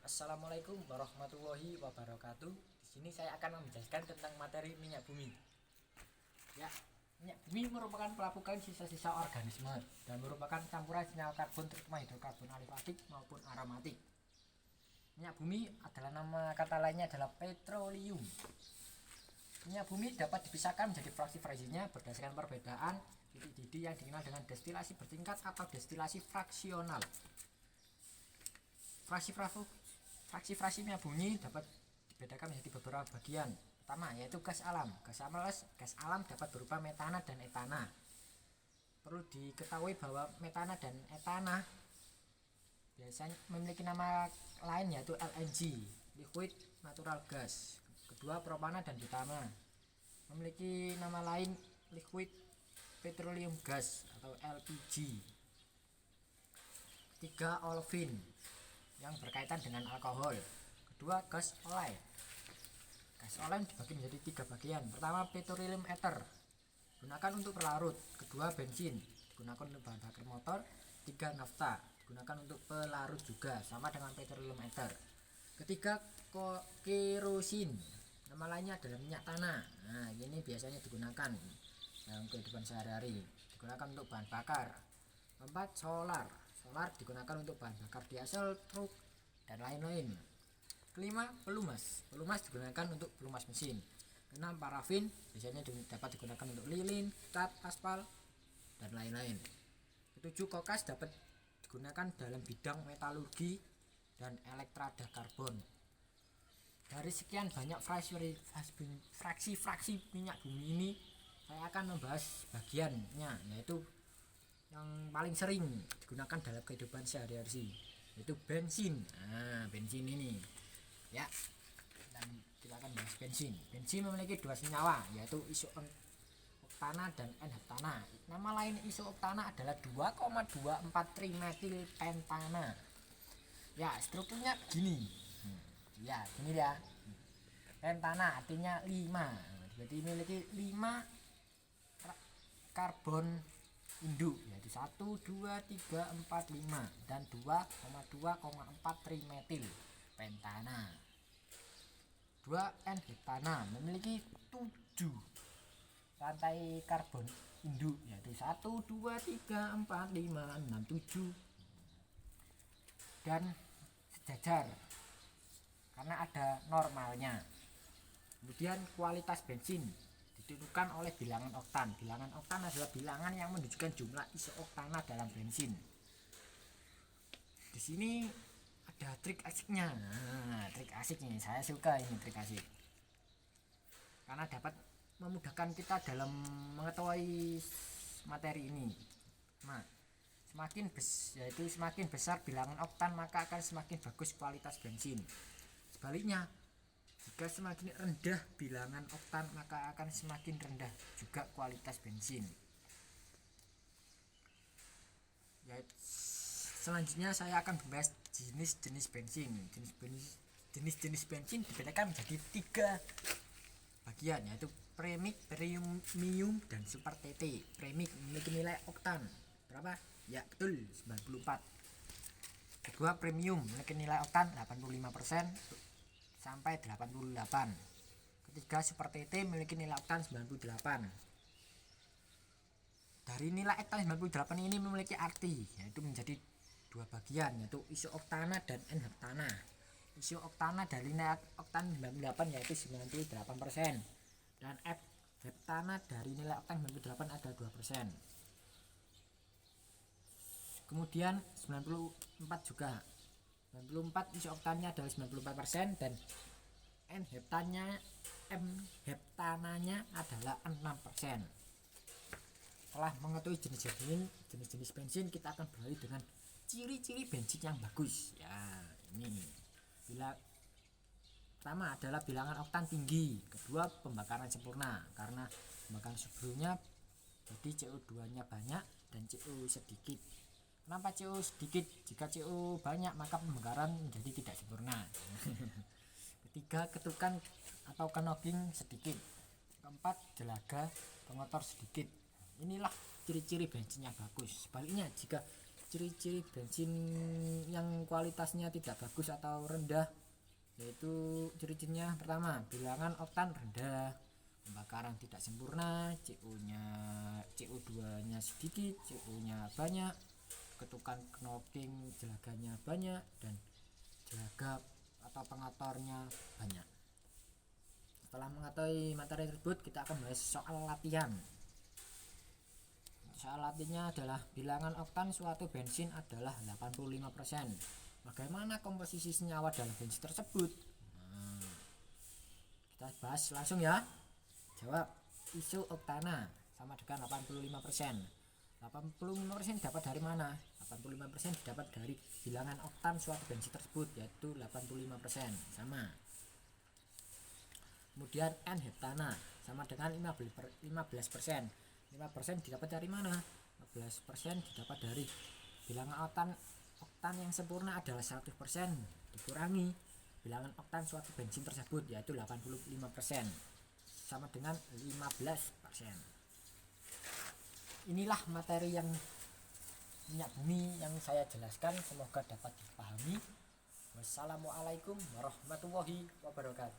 Assalamualaikum warahmatullahi wabarakatuh. Di sini saya akan menjelaskan tentang materi minyak bumi. Ya, minyak bumi merupakan pelapukan sisa-sisa organisme dan merupakan campuran senyawa karbon terutama hidrokarbon alifatik maupun aromatik. Minyak bumi adalah nama kata lainnya adalah petroleum. Minyak bumi dapat dipisahkan menjadi fraksi-fraksinya berdasarkan perbedaan titik-titik yang dikenal dengan destilasi bertingkat atau destilasi fraksional. Fraksi-fraksi minyak bumi dapat dibedakan menjadi beberapa bagian. Pertama yaitu gas alam. Gas alam dapat berupa metana dan etana. Perlu diketahui bahwa metana dan etana biasanya memiliki nama lain yaitu LNG, liquid natural gas. Kedua, propana dan butana memiliki nama lain liquid petroleum gas atau LPG. Ketiga, olefin yang berkaitan dengan alkohol. Kedua, gas oleh. Gas oleh dibagi menjadi tiga bagian. Pertama, petroleum ether, digunakan untuk berlarut. Kedua, bensin, digunakan untuk bahan bakar motor. Tiga, nafta, digunakan untuk pelarut juga, sama dengan petroleum ether. Ketiga, kerosin, nama lainnya adalah minyak tanah. Nah, ini biasanya digunakan dalam kehidupan sehari-hari, digunakan untuk bahan bakar. Keempat, solar digunakan untuk bahan bakar diesel, truk, dan lain-lain. Kelima, pelumas digunakan untuk pelumas mesin. Keenam, parafin biasanya dapat digunakan untuk lilin, cat, aspal, dan lain-lain. Ketujuh, kokas dapat digunakan dalam bidang metalurgi dan elektrada karbon. Dari sekian banyak fraksi-fraksi minyak bumi ini, saya akan membahas bagiannya, yaitu yang paling sering digunakan dalam kehidupan sehari-hari, yaitu bensin. Nah, bensin ini ya, dan kita akan bahas bensin. Bensin memiliki dua senyawa, yaitu isoktana dan N-heptana. Nama lain isoktana adalah 2,24 trimetilpentana. Ya, strukturnya gini. Ya, gini ya. Pentana artinya 5. Jadi memiliki 5 karbon induk, yaitu 1, 2, 3, 4, 5 dan 2,4 trimetil pentana. 2, N-heptana memiliki 7 rantai karbon induk, yaitu 1, 2, 3, 4, 5, 6, 7 dan sejajar karena ada normalnya. Kemudian kualitas bensin ditentukan oleh bilangan oktan. Bilangan oktan adalah bilangan yang menunjukkan jumlah isooktana dalam bensin. Di sini ada trik asiknya. Nah, trik asik ini saya suka, ini trik asik karena dapat memudahkan kita dalam mengetahui materi ini. Nah, semakin besar bilangan oktan maka akan semakin bagus kualitas bensin. Sebaliknya, jika semakin rendah bilangan oktan maka akan semakin rendah juga kualitas bensin. Selanjutnya saya akan membahas jenis-jenis bensin. Jenis-jenis bensin dibedakan menjadi 3 bagian, yaitu premix, premium, dan super TT. Premix memiliki nilai oktan berapa? Ya, betul, 94. Kedua, premium memiliki nilai oktan 85% sampai 88. Ketiga, super TT memiliki nilai oktan 98. Dari nilai oktan 98 ini memiliki arti, yaitu menjadi 2 bagian, yaitu isooktana dan N-heptana. Isooktana dari nilai oktan 98 yaitu 98%, dan F-heptana dari nilai oktan 98 ada 2%. Kemudian 94 juga. 94 isooktannya adalah 94% dan N-heptananya adalah 6%. Setelah mengetahui jenis-jenis bensin, kita akan beralih dengan ciri-ciri bensin yang bagus. Ya, ini. Pertama adalah bilangan oktan tinggi. Kedua, pembakaran sempurna karena pembakaran sebelumnya jadi CO2-nya banyak dan CO sedikit. Kenapa CO sedikit? Jika CO banyak maka pembakaran menjadi tidak sempurna. Ketiga, ketukan atau knocking sedikit. Keempat, jelaga pengotor sedikit. Inilah ciri-ciri bensin yang bagus. Sebaliknya, jika ciri-ciri bensin yang kualitasnya tidak bagus atau rendah, yaitu ciri-cirinya pertama, bilangan oktan rendah, pembakaran tidak sempurna, CO2-nya sedikit, CO-nya banyak, ketukan knocking jelaganya banyak, dan jelaga atau pengatornya banyak. Setelah mengetahui materi tersebut, kita akan bahas soal latihan. Soal latihannya adalah bilangan oktan suatu bensin adalah 85%. Bagaimana komposisi senyawa dalam bensin tersebut? Kita bahas langsung ya. Jawab, iso-oktana sama dengan 85%. 85% dapat dari mana? 85% didapat dari bilangan oktan suatu bensin tersebut, yaitu 85%. Sama. Kemudian N-heptana sama dengan 15%. 5% didapat dari mana? 15% didapat dari bilangan oktan yang sempurna adalah 100%, dikurangi bilangan oktan suatu bensin tersebut, yaitu 85%, sama dengan 15%. Inilah materi yang minyak bumi yang saya jelaskan, semoga dapat dipahami. Wassalamualaikum warahmatullahi wabarakatuh.